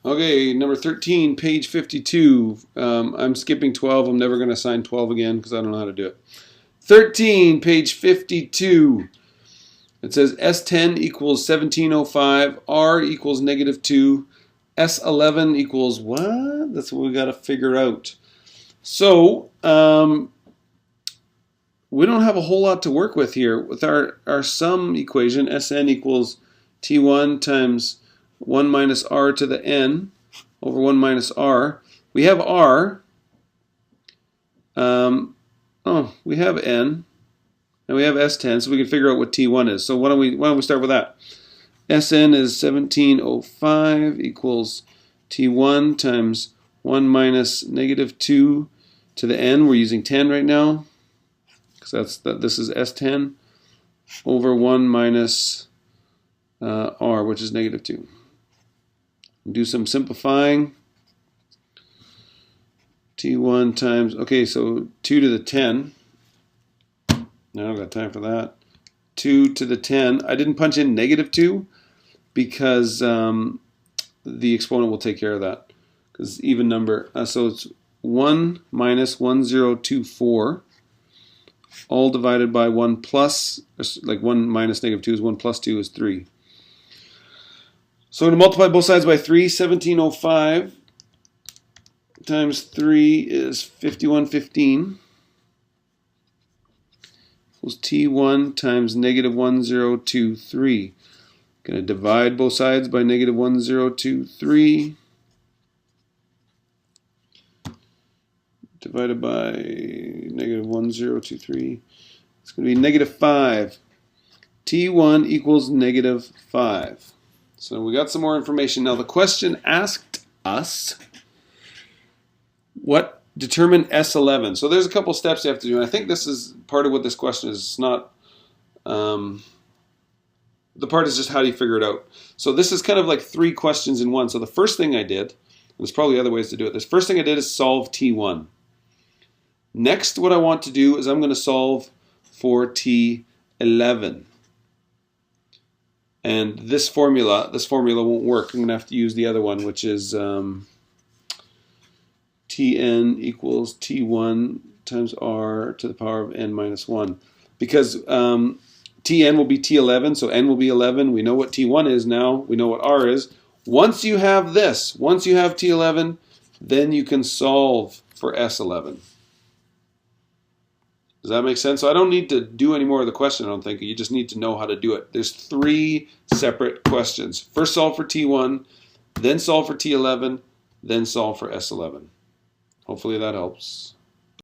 Okay, number 13, page 52. I'm skipping 12. I'm never going to assign 12 again because I don't know how to do it. 13, page 52. It says S10 equals 1705, R equals -2, S11 equals what? That's what we got to figure out. So, we don't have a whole lot to work with here. With our sum equation, Sn equals T1 times 1 minus R to the n over 1 minus R. We have R. We have n. And we have S10, so we can figure out what T1 is. So why don't we start with that? Sn is 1705 equals T1 times 1 minus -2 to the n. We're using 10 right now, because this is S10 over 1 minus R, which is -2. Do some simplifying. T1 times, okay, so 2 to the 10. I don't got time for that. 2 to the 10. I didn't punch in -2 because the exponent will take care of that. Because even number, so it's 1 minus 1024, all divided by 1 plus, like 1 minus -2 is 1 plus 2 is 3. So I'm going to multiply both sides by 3. 1705 times 3 is 5115. Equals T1 times -1023. Going to divide both sides by -1023. Divided by -1023. It's going to be -5. T1 equals -5. So we got some more information. Now the question asked us, what determine S11? So there's a couple steps you have to do, and I think this is part of what this question is. It's not, the part is just how do you figure it out. So this is kind of like 3 questions in one. So the first thing I did, and there's probably other ways to do it, the first thing I did is solve T1. Next, what I want to do is I'm going to solve for T11. And this formula won't work. I'm going to have to use the other one, which is Tn equals T1 times R to the power of n minus 1. Because Tn will be T11, so n will be 11. We know what T1 is now. We know what R is. Once you have this, once you have T11, then you can solve for S11. Does that make sense? So I don't need to do any more of the question, I don't think. You just need to know how to do it. There's 3 separate questions. First solve for T1, then solve for T11, then solve for S11. Hopefully that helps.